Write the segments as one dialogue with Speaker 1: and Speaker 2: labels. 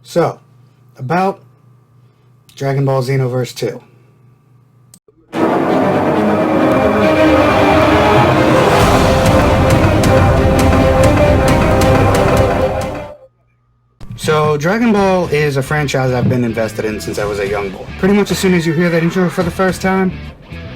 Speaker 1: So, about Dragon Ball Xenoverse 2. So, Dragon Ball is a franchise I've been invested in since I was a young boy. Pretty much as soon as you hear that intro for the first time,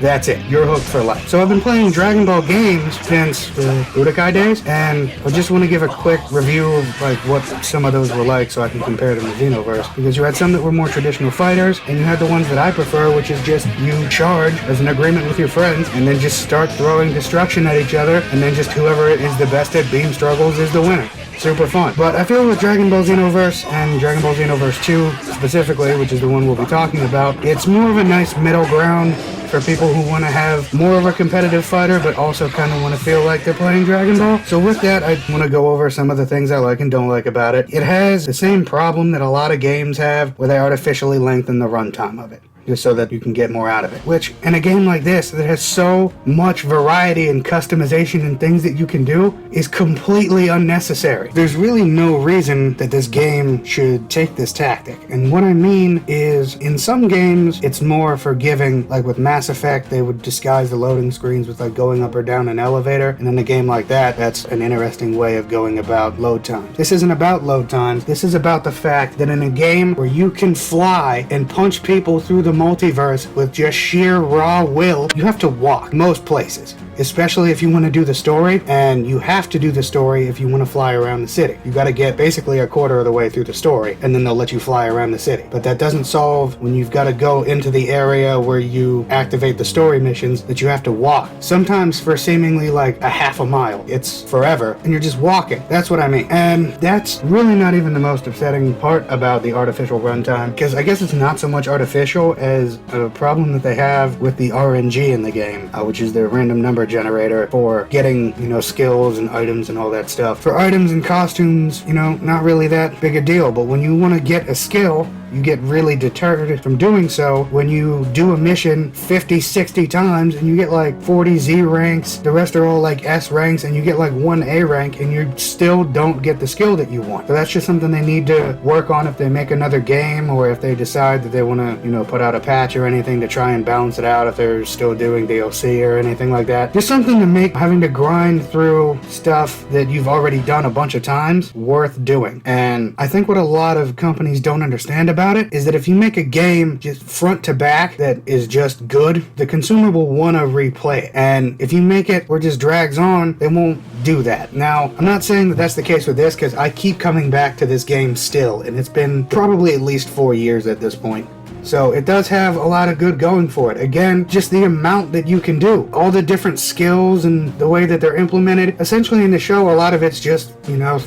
Speaker 1: that's it. You're hooked for life. So I've been playing Dragon Ball games since the Budokai days, and I just want to give a quick review of like what some of those were like so I can compare them to Xenoverse. Because you had some that were more traditional fighters, and you had the ones that I prefer, which is just you charge as an agreement with your friends, and then just start throwing destruction at each other, and then just whoever is the best at beam struggles is the winner. Super fun. But I feel with Dragon Ball Xenoverse and Dragon Ball Xenoverse 2 specifically, which is the one we'll be talking about, it's more of a nice middle ground for people who want to have more of a competitive fighter but also kind of want to feel like they're playing Dragon Ball. So with that, I want to go over some of the things I like and don't like about it. It has the same problem that a lot of games have where they artificially lengthen the runtime of it, just so that you can get more out of it. Which, in a game like this that has so much variety and customization and things that you can do, is completely unnecessary. There's really no reason that this game should take this tactic. And what I mean is, in some games, it's more forgiving. Like with Mass Effect, they would disguise the loading screens with like going up or down an elevator. And in a game like that, that's an interesting way of going about load time. This isn't about load times. This is about the fact that in a game where you can fly and punch people through the multiverse with just sheer raw will, you have to walk most places, especially if you want to do the story, and you have to do the story if you want to fly around the city. You got to get basically a quarter of the way through the story, and then they'll let you fly around the city. But that doesn't solve when you've got to go into the area where you activate the story missions that you have to walk, sometimes for seemingly like a half a mile. It's forever, and you're just walking. That's what I mean. And that's really not even the most upsetting part about the artificial runtime, because I guess it's not so much artificial as a problem that they have with the RNG in the game, which is their random number generator for getting, skills and items and all that stuff. For items and costumes, not really that big a deal, but when you want to get a skill, you get really deterred from doing so when you do a mission 50, 60 times and you get like 40 Z ranks, the rest are all like S ranks, and you get like 1 A rank and you still don't get the skill that you want. So that's just something they need to work on if they make another game, or if they decide that they want to, put out a patch or anything to try and balance it out if they're still doing DLC or anything like that. Just something to make having to grind through stuff that you've already done a bunch of times worth doing. And I think what a lot of companies don't understand about it is that if you make a game just front to back that is just good, the consumer will want to replay it. And if you make it where it just drags on, they won't do that. Now, I'm not saying that that's the case with this, because I keep coming back to this game still, and it's been probably at least 4 years at this point. So it does have a lot of good going for it. Again, just the amount that you can do, all the different skills and the way that they're implemented. Essentially in the show, a lot of it's just,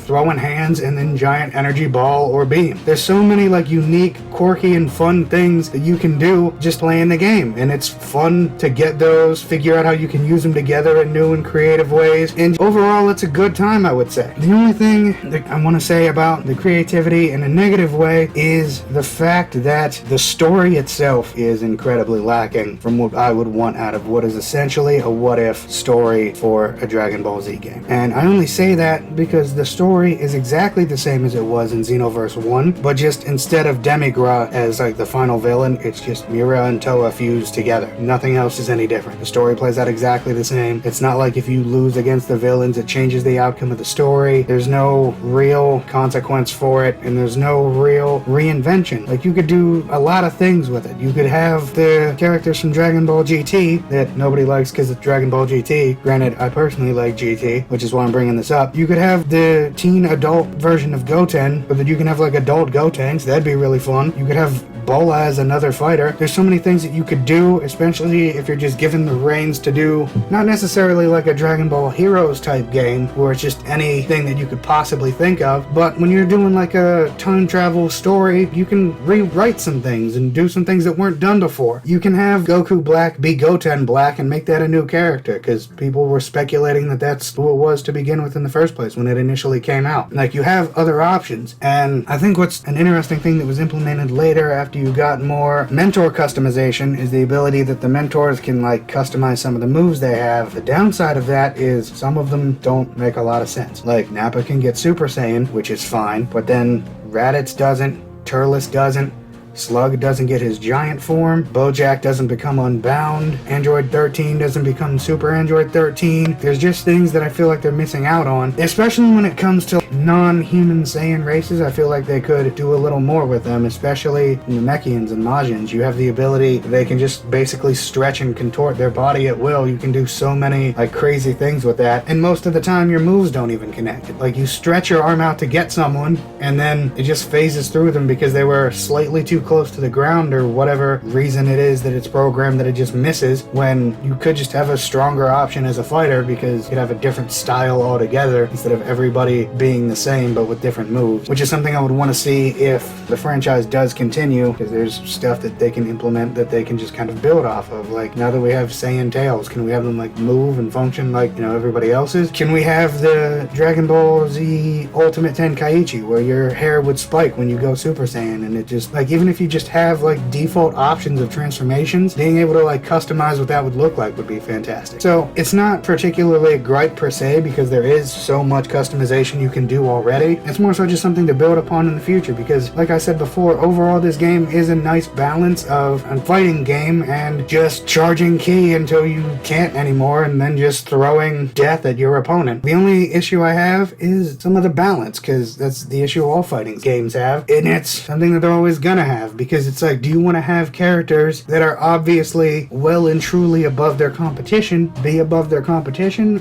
Speaker 1: throwing hands and then giant energy ball or beam. There's so many like unique, quirky, and fun things that you can do just playing the game. And it's fun to get those, figure out how you can use them together in new and creative ways. And overall, it's a good time, I would say. The only thing that I want to say about the creativity in a negative way is the fact that the story itself is incredibly lacking from what I would want out of what is essentially a what-if story for a Dragon Ball Z game. And I only say that because the story is exactly the same as it was in Xenoverse 1, but just instead of Demigra as like the final villain, it's just Mira and Toa fused together. Nothing else is any different. The story plays out exactly the same. It's not like if you lose against the villains, it changes the outcome of the story. There's no real consequence for it, and there's no real reinvention. Like, you could do a lot of things with it. You could have the characters from Dragon Ball GT that nobody likes because it's Dragon Ball GT. Granted, I personally like GT, which is why I'm bringing this up. You could have the teen adult version of Goten, but then you can have like adult Gotenks. That'd be really fun. You could have Bola as another fighter. There's so many things that you could do, especially if you're just given the reins to do, not necessarily like a Dragon Ball Heroes type game where it's just anything that you could possibly think of, but when you're doing like a time travel story, you can rewrite some things and do some things that weren't done before. You can have Goku Black be Goten Black and make that a new character, because people were speculating that that's who it was to begin with in the first place when it initially came out. Like, you have other options, and I think what's an interesting thing that was implemented later after you got more mentor customization is the ability that the mentors can like customize some of the moves they have. The downside of that is some of them don't make a lot of sense. Like, Nappa can get Super Saiyan, which is fine, but then Raditz doesn't, Turles doesn't. Slug doesn't get his giant form. Bojack doesn't become unbound. Android 13 doesn't become Super Android 13. There's just things that I feel like they're missing out on, especially when it comes to non-human Saiyan races. I feel like they could do a little more with them, especially Namekians and Majins. You have the ability, they can just basically stretch and contort their body at will. You can do so many like crazy things with that, and most of the time your moves don't even connect. Like you stretch your arm out to get someone, and then it just phases through them because they were slightly too close to the ground or whatever reason it is that it's programmed that it just misses, when you could just have a stronger option as a fighter because you'd have a different style altogether instead of everybody being the same but with different moves, which is something I would want to see if the franchise does continue, because there's stuff that they can implement that they can just kind of build off of. Like now that we have Saiyan tails, can we have them like move and function like, you know, everybody else's? Can we have the Dragon Ball Z Ultimate Tenkaichi where your hair would spike when you go Super Saiyan, and it just like, even if you just have like default options of transformations, being able to like customize what that would look like would be fantastic. So it's not particularly a gripe per se because there is so much customization you can do already. It's more so just something to build upon in the future, because like I said before, overall this game is a nice balance of a fighting game and just charging ki until you can't anymore and then just throwing death at your opponent. The only issue I have is some of the balance, because that's the issue all fighting games have, and it's something that they're always gonna have, because it's like, do you want to have characters that are obviously well and truly above their competition,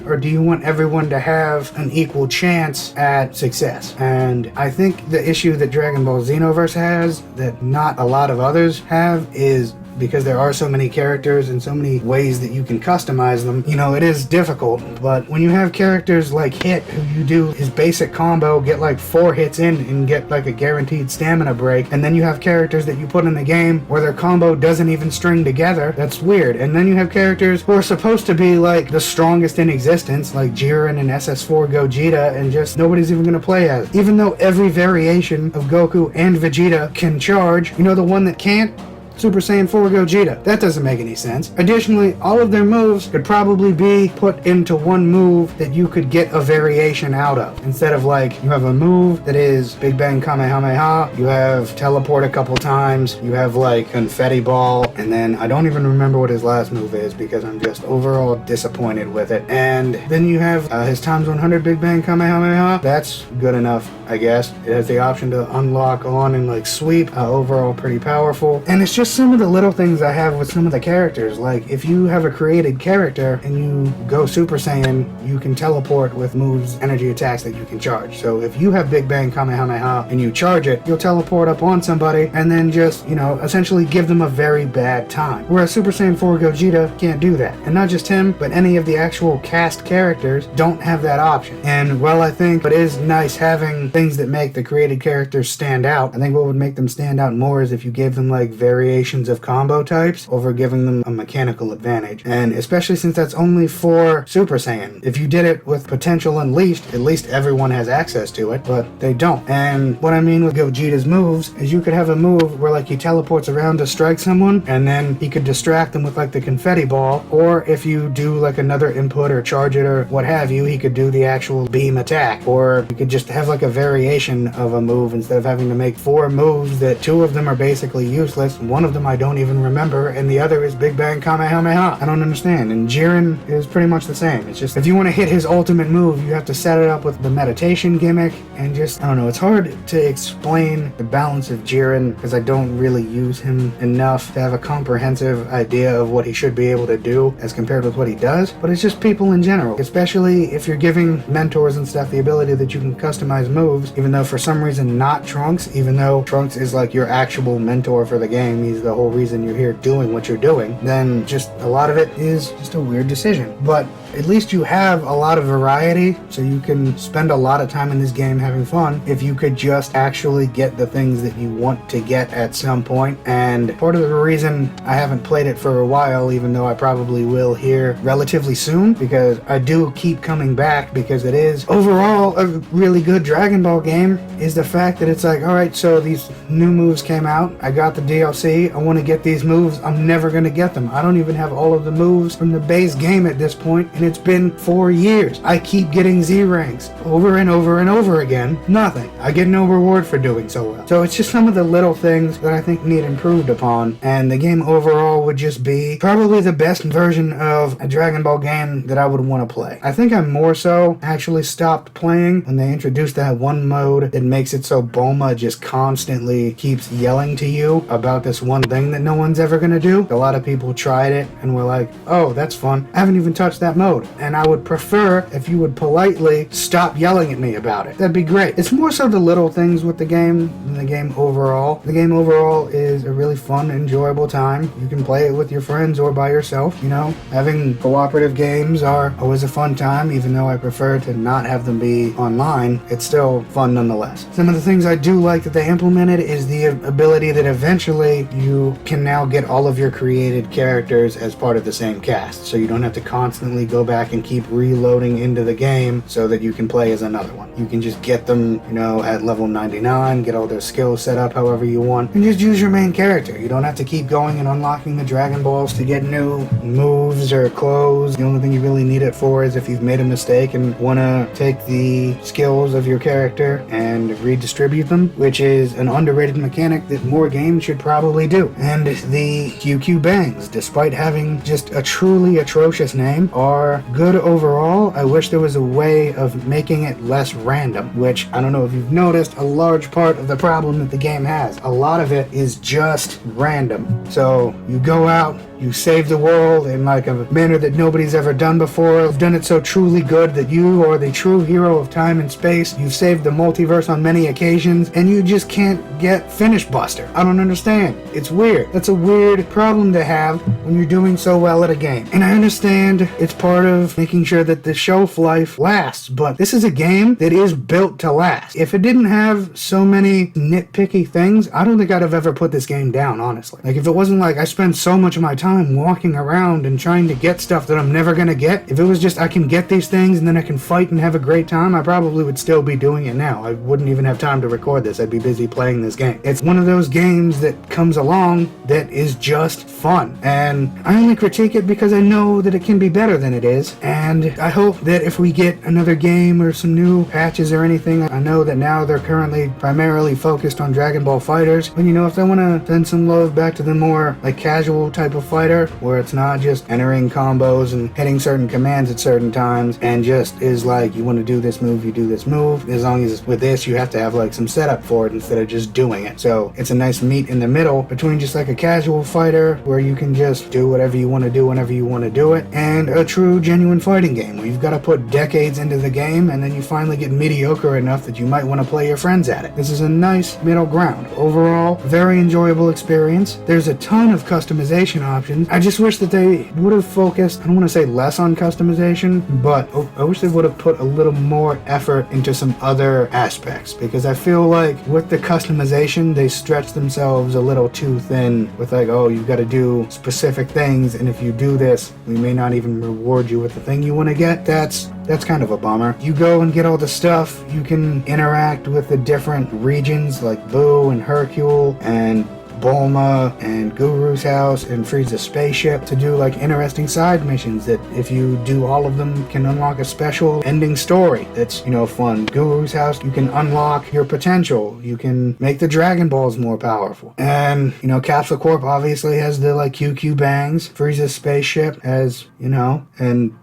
Speaker 1: or do you want everyone to have an equal chance at success? And I think the issue that Dragon Ball Xenoverse has that not a lot of others have is because there are so many characters and so many ways that you can customize them, you know, it is difficult. But when you have characters like Hit, who you do his basic combo, get like 4 hits in and get like a guaranteed stamina break, and then you have characters that you put in the game where their combo doesn't even string together, that's weird. And then you have characters who are supposed to be like the strongest in existence, like Jiren and SS4 Gogeta, and just nobody's even gonna play as. Even though every variation of Goku and Vegeta can charge, you know the one that can't? Super Saiyan 4 Gogeta. That doesn't make any sense. Additionally, all of their moves could probably be put into one move that you could get a variation out of. Instead of like, you have a move that is Big Bang Kamehameha, you have Teleport a couple times, you have like Confetti Ball, and then I don't even remember what his last move is because I'm just overall disappointed with it. And then you have his times 100 Big Bang Kamehameha. That's good enough, I guess. It has the option to unlock on and like sweep. Overall pretty powerful. And it's just some of the little things I have with some of the characters. Like if you have a created character and you go Super Saiyan, you can teleport with moves, energy attacks that you can charge. So if you have Big Bang Kamehameha and you charge it, you'll teleport up on somebody and then just, you know, essentially give them a very bad time. Whereas Super Saiyan 4 Gogeta can't do that. And not just him, but any of the actual cast characters don't have that option. And while I think it is nice having things that make the created characters stand out, I think what would make them stand out more is if you gave them like variations of combo types over giving them a mechanical advantage. And especially since that's only for Super Saiyan. If you did it with Potential Unleashed, at least everyone has access to it, but they don't. And what I mean with Gogeta's moves is you could have a move where like he teleports around to strike someone and then he could distract them with like the confetti ball, or if you do like another input or charge it or what have you, he could do the actual beam attack, or you could just have like a variation of a move instead of having to make 4 moves that 2 of them are basically useless. One of them I don't even remember, and the other is Big Bang Kamehameha. I don't understand. And Jiren is pretty much the same. It's just, if you want to hit his ultimate move, you have to set it up with the meditation gimmick, and just, I don't know, it's hard to explain the balance of Jiren, because I don't really use him enough to have a comprehensive idea of what he should be able to do as compared with what he does. But it's just people in general, especially if you're giving mentors and stuff the ability that you can customize moves, even though for some reason not Trunks, even though Trunks is like your actual mentor for the game, he's the whole reason you're here doing what you're doing, then just a lot of it is just a weird decision. But at least you have a lot of variety, so you can spend a lot of time in this game having fun if you could just actually get the things that you want to get at some point. And part of the reason I haven't played it for a while, even though I probably will here relatively soon, because I do keep coming back because it is overall a really good Dragon Ball game, is the fact that it's like, alright, so these new moves came out, I got the DLC, I want to get these moves, I'm never going to get them. I don't even have all of the moves from the base game at this point, and and it's been 4 years. I keep getting Z ranks over and over and over again. Nothing. I get no reward for doing so well. So it's just some of the little things that I think need improved upon, and the game overall would just be probably the best version of a Dragon Ball game that I would want to play. I think I more so actually stopped playing when they introduced that one mode that makes it so Bulma just constantly keeps yelling to you about this one thing that no one's ever gonna do. A lot of people tried it and were like, oh, that's fun. I haven't even touched that mode, and I would prefer if you would politely stop yelling at me about it. That'd be great. It's more so the little things with the game than the game overall. The game overall is a really fun, enjoyable time. You can play it with your friends or by yourself. You know, having cooperative games are always a fun time, even though I prefer to not have them be online. It's still fun nonetheless. Some of the things I do like that they implemented is the ability that eventually you can now get all of your created characters as part of the same cast, so you don't have to constantly go back and keep reloading into the game so that you can play as another one. You can just get them, you know, at level 99, get all their skills set up however you want, and just use your main character. You don't have to keep going and unlocking the Dragon Balls to get new moves or clothes. The only thing you really need it for is if you've made a mistake and want to take the skills of your character and redistribute them, which is an underrated mechanic that more games should probably do. And the QQ Bangs, despite having just a truly atrocious name, are good overall. I wish there was a way of making it less random, which I don't know if you've noticed, a large part of the problem that the game has. A lot of it is just random. So you go out, you save the world in like a manner that nobody's ever done before. You've done it so truly good that you are the true hero of time and space. You've saved the multiverse on many occasions, and you just can't get Finish Buster. I don't understand. It's weird. That's a weird problem to have when you're doing so well at a game. And I understand it's part of making sure that the shelf life lasts, but this is a game that is built to last. If it didn't have so many nitpicky things, I don't think I'd have ever put this game down, honestly. Like, if it wasn't like I spend so much of my time walking around and trying to get stuff that I'm never gonna get, if it was just I can get these things and then I can fight and have a great time, I probably would still be doing it now. I wouldn't even have time to record this. I'd be busy playing this game. It's one of those games that comes along that is just fun, and I only critique it because I know that it can be better than it is, and I hope that if we get another game or some new patches or anything, I know that now they're currently primarily focused on Dragon Ball Fighters, but you know, if they want to send some love back to the more like casual type of fighter, where it's not just entering combos and hitting certain commands at certain times and just is like, you want to do this move, you do this move. As long as with this you have to have like some setup for it instead of just doing it. So it's a nice meet in the middle between just like a casual fighter where you can just do whatever you want to do whenever you want to do it, and a true genuine fighting game where you've got to put decades into the game and then you finally get mediocre enough that you might want to play your friends at it. This is a nice middle ground. Overall, very enjoyable experience. There's a ton of customization options. I just wish that they would have focused, I don't want to say less on customization, but I wish they would have put a little more effort into some other aspects, because I feel like with the customization, they stretch themselves a little too thin with like, oh, you've got to do specific things, and if you do this, we may not even reward you with the thing you want to get. That's kind of a bummer. You go and get all the stuff, you can interact with the different regions like Boo and Hercule and Bulma and Guru's house and Frieza's spaceship to do like interesting side missions that if you do all of them can unlock a special ending story that's, you know, fun. Guru's house, you can unlock your potential. You can make the Dragon Balls more powerful. And, you know, Capsule Corp obviously has the like QQ Bangs. Frieza's spaceship has, you know, and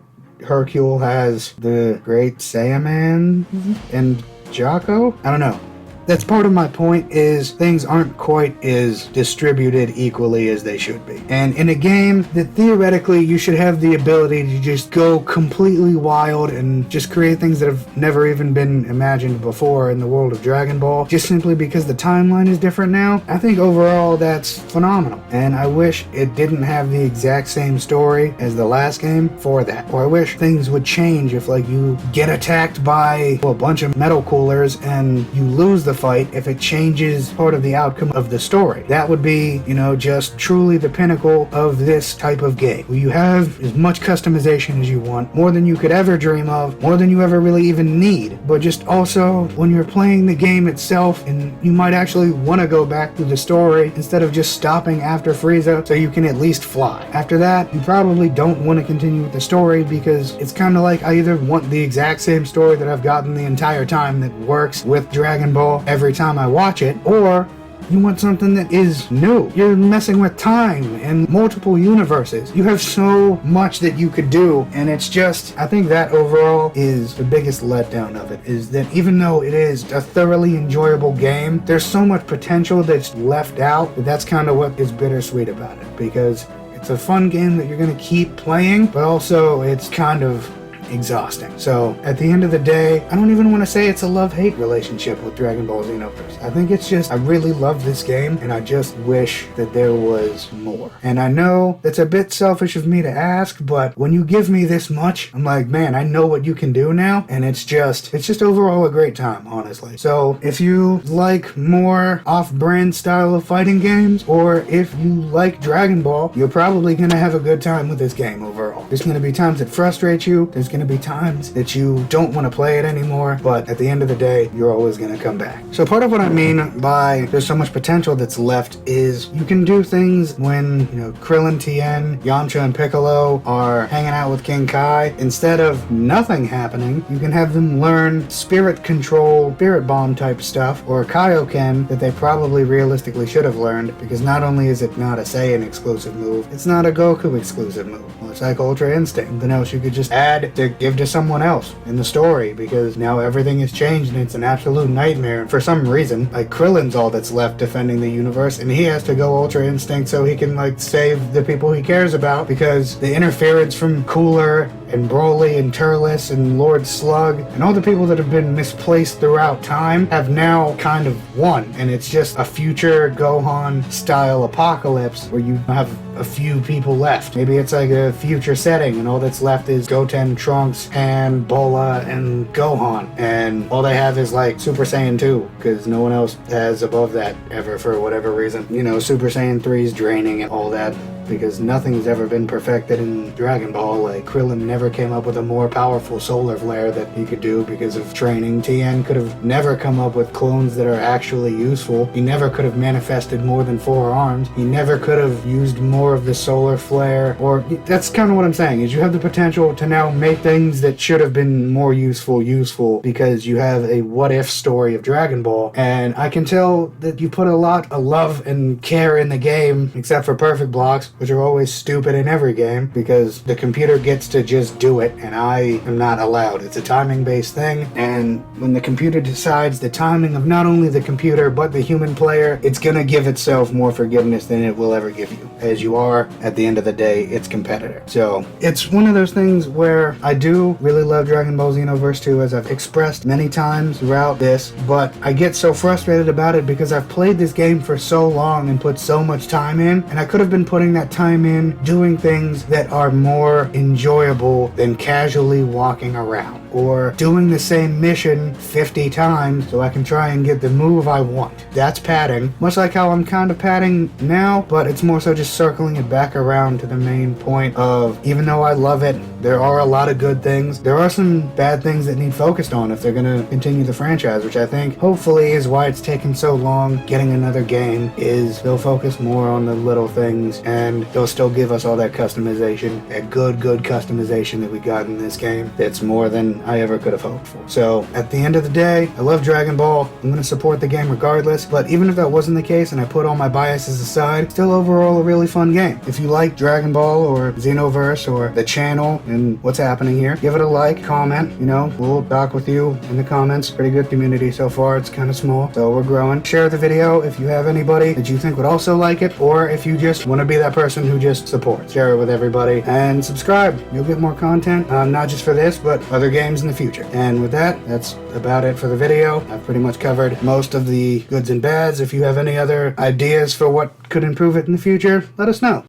Speaker 1: Hercule has the Great Saiyaman and Jocko? I don't know. That's part of my point, is things aren't quite as distributed equally as they should be. And in a game that theoretically you should have the ability to just go completely wild and just create things that have never even been imagined before in the world of Dragon Ball, just simply because the timeline is different now, I think overall that's phenomenal. And I wish it didn't have the exact same story as the last game for that. Or I wish things would change if like you get attacked by a bunch of metal coolers and you lose the fight if it changes part of the outcome of the story. That would be, you know, just truly the pinnacle of this type of game, where you have as much customization as you want, more than you could ever dream of, more than you ever really even need. But just also, when you're playing the game itself, and you might actually want to go back through the story instead of just stopping after Frieza so you can at least fly. After that, you probably don't want to continue with the story, because it's kind of like I either want the exact same story that I've gotten the entire time that works with Dragon Ball every time I watch it, or you want something that is new. You're messing with time and multiple universes. You have so much that you could do, and it's just, I think that overall is the biggest letdown of it, is that even though it is a thoroughly enjoyable game, there's so much potential that's left out. That's kind of what is bittersweet about it, because it's a fun game that you're going to keep playing, but also it's kind of exhausting. So at the end of the day, I don't even want to say it's a love-hate relationship with Dragon Ball Xenoverse. I think it's just, I really love this game, and I just wish that there was more. And I know that's a bit selfish of me to ask, but when you give me this much, I'm like, man, I know what you can do now, and it's just overall a great time, honestly. So if you like more off-brand style of fighting games, or if you like Dragon Ball, you're probably gonna have a good time with this game overall. There's gonna be times that frustrate you, there's gonna be times that you don't want to play it anymore, but at the end of the day, you're always gonna come back. So part of what I mean by there's so much potential that's left is you can do things when, you know, Krillin, Tien, Yamcha, and Piccolo are hanging out with King Kai. Instead of nothing happening, you can have them learn spirit control, spirit bomb type stuff, or Kaioken that they probably realistically should have learned, because not only is it not a Saiyan exclusive move, it's not a Goku exclusive move. Well, it's like Ultra Instinct. Something else you could just add to give to someone else in the story, because now everything has changed and it's an absolute nightmare. For some reason, like, Krillin's all that's left defending the universe, and he has to go Ultra Instinct so he can, like, save the people he cares about, because the interference from Cooler and Broly and Turles and Lord Slug and all the people that have been misplaced throughout time have now kind of won, and it's just a future Gohan style apocalypse where you have a few people left. Maybe it's like a future setting and all that's left is Goten, Trunks, and Bola and Gohan, and all they have is like Super Saiyan 2, because no one else has above that ever for whatever reason. You know, Super Saiyan 3 is draining and all that, because nothing's ever been perfected in Dragon Ball. Like, Krillin never came up with a more powerful solar flare that he could do because of training. Tien could have never come up with clones that are actually useful. He never could have manifested more than 4 arms. He never could have used more of the solar flare. Or, that's kind of what I'm saying, is you have the potential to now make things that should have been more useful, because you have a what-if story of Dragon Ball. And I can tell that you put a lot of love and care in the game, except for perfect blocks, which are always stupid in every game, because the computer gets to just do it, and I am not allowed. It's a timing-based thing, and when the computer decides the timing of not only the computer, but the human player, it's gonna give itself more forgiveness than it will ever give you, as you are, at the end of the day, its competitor. So, it's one of those things where I do really love Dragon Ball Xenoverse 2, as I've expressed many times throughout this, but I get so frustrated about it because I've played this game for so long and put so much time in, and I could have been putting that time in doing things that are more enjoyable than casually walking around, or doing the same mission 50 times so I can try and get the move I want. That's padding, much like how I'm kind of padding now, but it's more so just circling it back around to the main point of, even though I love it, there are a lot of good things, there are some bad things that need focused on if they're going to continue the franchise, which I think hopefully is why it's taken so long getting another game, is they'll focus more on the little things, and they'll still give us all that customization, that good customization that we got in this game. That's more than I ever could have hoped for. So at the end of the day, I love Dragon Ball. I'm going to support the game regardless, but even if that wasn't the case and I put all my biases aside, still overall a really fun game. If you like Dragon Ball or Xenoverse or the channel and what's happening here, give it a like, comment, you know, we'll talk with you in the comments. Pretty good community so far. It's kind of small, so we're growing. Share the video if you have anybody that you think would also like it, or if you just want to be that person who just supports. Share it with everybody, and subscribe. You'll get more content, not just for this, but other games in the future. And with that, that's about it for the video. I've pretty much covered most of the goods and bads. If you have any other ideas for what could improve it in the future, let us know.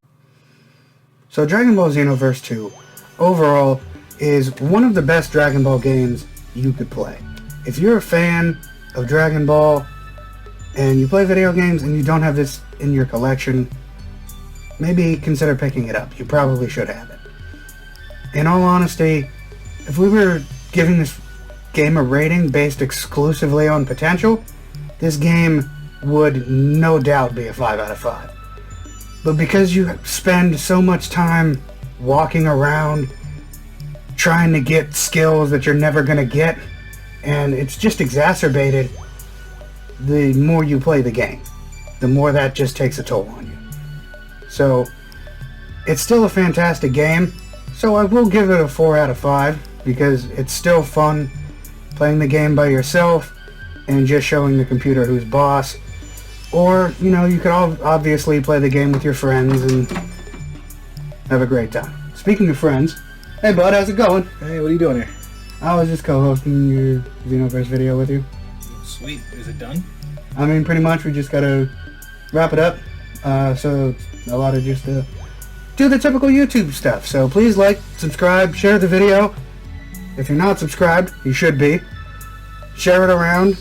Speaker 1: So Dragon Ball Xenoverse 2, overall, is one of the best Dragon Ball games you could play. If you're a fan of Dragon Ball, and you play video games and you don't have this in your collection, maybe consider picking it up. You probably should have it. In all honesty, if we were giving this game a rating based exclusively on potential, this game would no doubt be a 5 out of 5. But because you spend so much time walking around trying to get skills that you're never going to get, and it's just exacerbated the more you play the game, the more that just takes a toll on you. So it's still a fantastic game, so I will give it a 4 out of 5 because it's still fun playing the game by yourself and just showing the computer who's boss. Or, you know, you could obviously play the game with your friends and have a great time. Speaking of friends, hey bud, how's it going?
Speaker 2: Hey, what are you doing here?
Speaker 1: I was just co-hosting your Xenoverse video with you.
Speaker 2: Sweet. Is it done?
Speaker 1: I mean, pretty much we just gotta wrap it up. So a lot of just do the typical YouTube stuff. So please like, subscribe, share the video. If you're not subscribed, you should be. Share it around,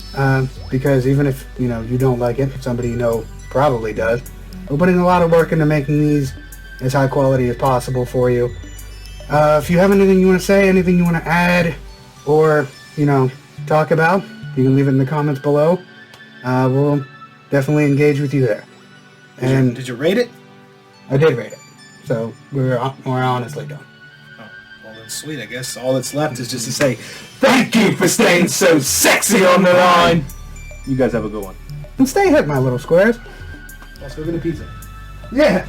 Speaker 1: because even if, you know, you don't like it, somebody you know probably does. We're putting a lot of work into making these as high quality as possible for you. If you have anything you want to say, anything you want to add, or, you know, talk about, you can leave it in the comments below. We'll definitely engage with you there.
Speaker 2: Did you rate it?
Speaker 1: I did rate it, so we're honestly done.
Speaker 2: Oh, well that's sweet. I guess all that's left is just to say thank you for staying so sexy on the line. You guys have a good one.
Speaker 1: And stay hip, my little squares.
Speaker 2: Let's go get a pizza.
Speaker 1: Yeah.